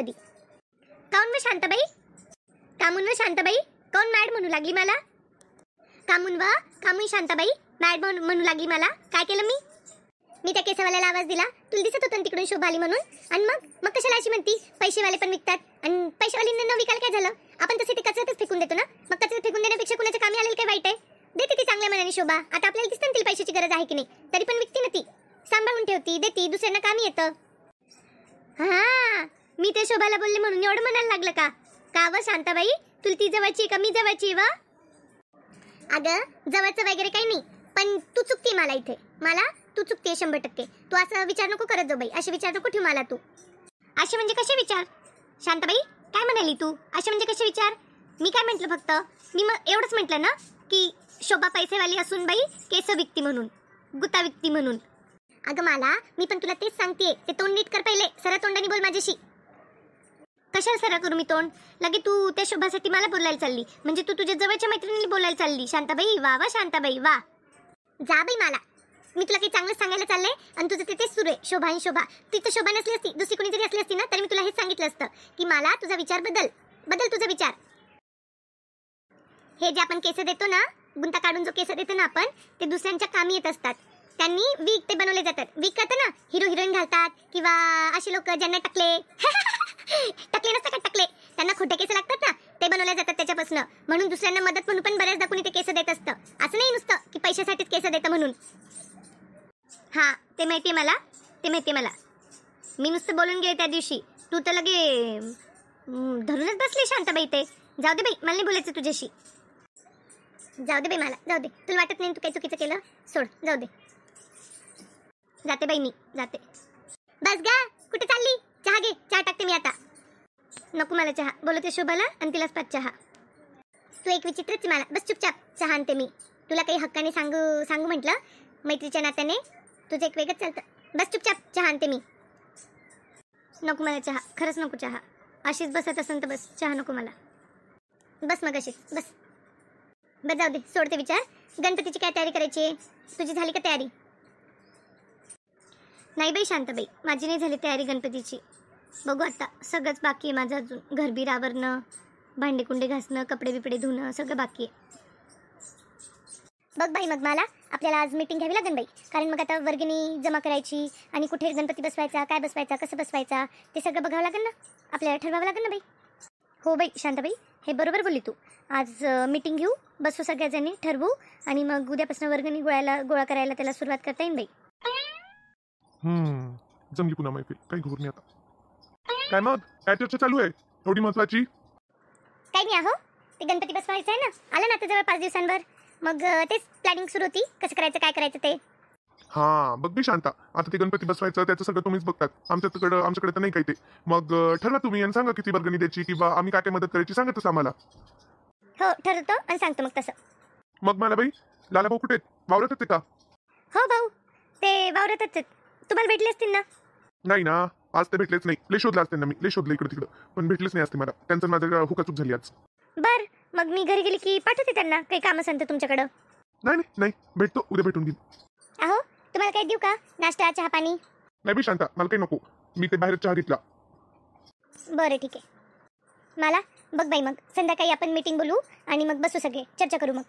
कधी. काऊन व शांताबाई, कामून व शांताबाई, काऊन मॅड म्हणू लागली मला? कामून शांताबाई मॅड म्हणू लागली मला. काय केलं मी त्या केसवाल्याला आवाज दिला, तुला दिसत होतं तिकडून शोभा आली म्हणून. आणि मग कशाला अशी म्हणती पैसेवाले पण विकतात आणि पैसेवालींना न विकायला काय झालं? आपण तसे ते कचऱ्यातच फेकून देतो ना. मग कचऱ्यात फेकून देण्यापेक्षा कुणाच्या कामी आलेलं काय वाईट आहे? देते ती चांगल्या मनाने शोभा. आता आपल्याला दिसतं ना तिला पैशाची गरज आहे की नाही, तरी पण विकते ना ती. सांभाळून ठेवती, देती, दुसऱ्यांना कामी येतं. हा, मी ते शोभाला बोलले म्हणून एवढं म्हणायला लागलं का व शांताबाई? तुला ती जवळची का मी जवळची व? अगं जवळचं वगैरे काही नाही, पण तू चुकती मला इथे. तू चुकते 100%. तू असं विचार नको करत जाऊ बाई. असे विचार नको ठेवू मला तू. असे म्हणजे कसे विचार? शांताबाई काय म्हणाली तू? असे म्हणजे कसे विचार? मी काय म्हटलं? फक्त मी मग एवढंच म्हटलं ना की शोभा पैसेवाली असून बाई केस विकती म्हणून, गुता विकती म्हणून. अगं मी पण तुला तेच सांगतेय, ते तोंड नीट कर पहिले. सरळ तोंडाने बोल माझ्याशी. कशाला सरळ करू मी तोंड? लगे तू त्या शोभासाठी मला बोलायला चालली, म्हणजे तू तुझ्या जवळच्या मैत्रिणीला बोलायला चालली. शांताबाई वा वा, शांताबाई वा. जा बाई, मी तुला काही चांगलं सांगायला चाललंय आणि तुझं तेच सुरू आहे. शोभा आणि शोभा. तिथं शोभा नसली असती, दुसरी कोणी जरी असली असती ना, तरी मी तुला हेच सांगितलं असतं की मला तुझा विचार बदल तुझा विचार. हे जे आपण केस देतो ना, गुंता काढून जो केस देतो ना आपण, ते दुसऱ्यांच्या कामी येत असतात. त्यांनी वीक ते बनवले जातात. वीक करतं ना, हिरो हिरोईन घालतात किंवा असे लोक ज्यांना टकले नसतात का टकले, त्यांना खोटे केस लागतात ना, ते बनवले जातात त्याच्यापासून. म्हणून दुसऱ्यांना मदत म्हणून पण बऱ्याचदा कोणी ते केस देत असतं. असं नाही नुसतं की पैशासाठीच केस देतं म्हणून. हा, ते माहितीये मला. मी नुसतं बोलून गेले त्या दिवशी. तू तर लगे धरूनच बसली शांताबाई. ते जाऊ दे बाई, मला नाही बोलायचं तुझ्याशी. जाऊ दे बाई, मला जाऊ दे. तुला वाटत नाही तू काही चुकीचं केलं? सोड, जाऊ दे. जाते बाई, मी जाते. बस गा, कुठे चालली? चहा घे, चहा टाकते मी आता. नको मला चहा. बोलते शोभाला आणि तिलाच पाच चहा. तू एक विचित्रच मला. बस चुपचाप चहा आणते मी. तुला काही हक्काने सांगू म्हटलं मैत्रीच्या नात्याने, तुझं एक वेगळंच चालतं. बस चुपचाप चहा आणते मी. नको मला चहा, खरंच नको चहा. अशीच बसत असेल तर बस, चहा नको मला. बस मग अशीच बस. बस जाऊ दे, सोडते विचार. गणपतीची काय तयारी करायची? तुझी झाली का तयारी? नाही बाई शांताबाई, माझी नाही झाली तयारी गणपतीची. बघू आता, सगळंच बाकी आहे माझं अजून. घरबीर आवरणं, भांडे कुंडे घासणं, कपडे बिपडे धुणं, सगळं बाकी आहे. बघ बाई, मग मला आपल्याला आज मीटिंग घ्यावी लागेल बाई. कारण मग आता वर्गणी जमा करायची आणि कुठे गणपती बसवायचा, काय बसवायचा, कसं बसवायचा, ते सगळं बघावं लागेल ना. आपल्याला ठरवावं लागेल ना बाई. हो बाई शांताबाई, हे बरोबर बोलली तू. आज मीटिंग घेऊ, बसू सगळ्याजणी, ठरवू आणि मग उद्यापासून वर्गणी गोळा करायला त्याला सुरुवात करता येईल बाई. जमली पुन्हा मैफिल. काही घोर नाही आता. काय मग काय चर्चा चालू आहे एवढी महत्वाची? काही नाही आहो, ते गणपती बसवायचं आहे ना, आलं ना आता जवळ 5 दिवसांवर. मग तेच प्लॅनिंग सुरू होती, कसं करायचं, काय करायचं ते. हा बघ बी शांता, आता ते गणपती बसवायचं त्याचं सगळं तुम्हीच बघतात. आमच्याकडे तर नाही काही ते. मग ठरवा तुम्ही आणि सांगा किती वर्गणी द्यायची किंवा आम्ही काय काय मदत करायची सांगा तसं आम्हाला. हो, ठरवतो आणि सांगतो मग तसं. मग मला बाई, लाला भाऊ कुठे वावरत होते का? हो भाऊ, ते वावरतच आहेत. तुम्हाला भेटले असतील ना? नाही ना, आज ते भेटलेच नाही. लय शोधला असते ना, मी लय शोधलं इकडे तिकडं, पण भेटलेच नाही असते मला. त्यांचं माझं हुकाचूक झाली आज. बर, मग मी घरी गेली की पाठवते त्यांना. काही काम असेल तर तुमच्याकडं. नाही भेटतो, उद्या भेटून घेईन. अहो, तुम्हाला काही देऊ का? नाश्ता, चहा, पाणी? नाही बी शांता, मला काही नको. मी ते बाहेर चहा घेतला. बरं ठीक आहे. मला बघ बाई, मग संध्याकाळी आपण मीटिंग बोलू आणि मग बसू सगळे, चर्चा करू मग.